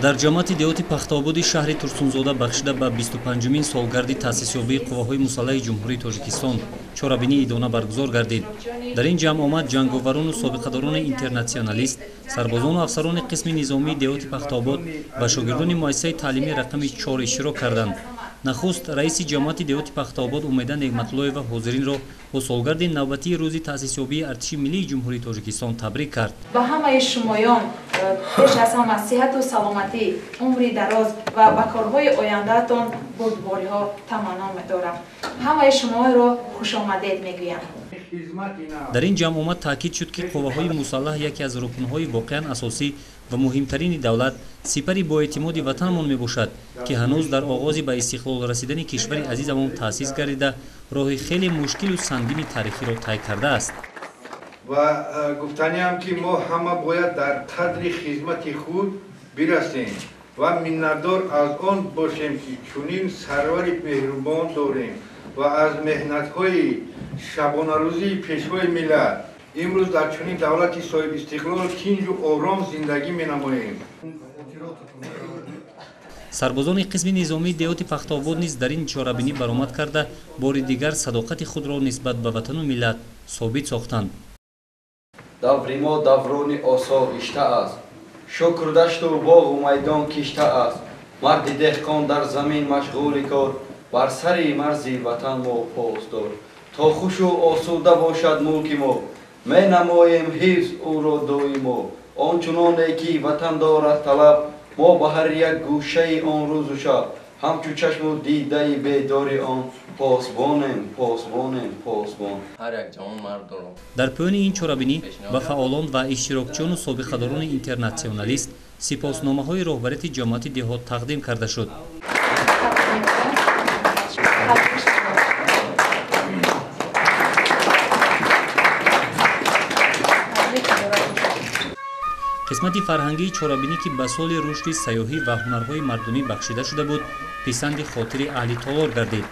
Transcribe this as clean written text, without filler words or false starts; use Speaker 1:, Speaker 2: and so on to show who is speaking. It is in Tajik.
Speaker 1: дар ҷамоати деҳоти пахтоободи шаҳри Турсунзода бахшида ба 25-мин солгарди таъсисёбии қувваҳои мусаллаҳи ҷумҳурии Тоҷикистон чорабинии идона баргузор гардид. дар ин ҷамъ омад ҷанговарону собиқадорони интернатсионалист, сарбозону афсарони қисми низомии деҳоти пахтообод ва шогирдони муассисаи таълимии рақами 4 иштирок карданд. нахуст раиси ҷамоати деҳоти пахтообод Умеда Неъматуллоева ҳозиринро бо солгарди навбатии рӯзи таъсисёбии Артиши Миллии Ҷумҳурии Тоҷикистон табрик кард.
Speaker 2: ба ҳамаи шумоён пеш аз ҳама сиҳату саломатӣ, умри дароз ва ба корҳои ояндаатон бурдбориҳо таманно медорам. ҳамаи шуморо хушомадед мегӯям.
Speaker 1: дар ин ҷамъ омад таъкид шуд ки қувваҳои мусаллаҳ яке аз рукнҳои воқеан асосӣ ва муҳимтарини давлат, сипари боэътимоди ватанамон мебошад, ки ҳанӯз дар оғози ба истиқлол расидани кишвари азизамон таъсис гардида роҳи хеле мушкилу сангини таърихиро тай кардааст.
Speaker 3: ва гуфтаниам ки мо ҳама бояд дар қадри хизмати худ бирасем ва миннатдор аз он бошем ки чунин сарвари меҳрубон дорем ва аз меҳнатҳои шабонарӯзии пешвои миллат имрӯз дар чунин давлати соҳиби истиқлол тинҷу ором зиндагӣ менамоем.
Speaker 1: сарбозони қисми низомии деҳоти пахтообод низ дар ин чорабинӣ баромад карда бори дигар садоқати худро нисбат ба ватану миллат собит сохтанд.
Speaker 4: даври мо даврони осоишта аст, шукр дашту боғу майдон кишта аст, марди деҳқон дар замин машғули кор, бар сари марзи ватан мо поздор, то хушу осуда бошад мулки мо, менамоем ҳифз ӯро доимо, ончуноне ки ватан дорад талаб, мо ба ҳар як гӯшаи он рӯзу шаб, ҳамчу чашму дидаи бедори он посбонем, посбонем, посбон. дар поёни ин чорабинӣ ба фаъолон ва иштирокчиёну собиқадорони интернатсионалист сипосномаҳои роҳбарияти ҷамоати деҳот тақдим карда шуд. қисмати фарҳангии чорабинӣ ки ба соли рушди сайёҳӣ ва ҳунарҳои мардумӣ бахшида шуда буд, писанди хотири аҳли Толор гардид.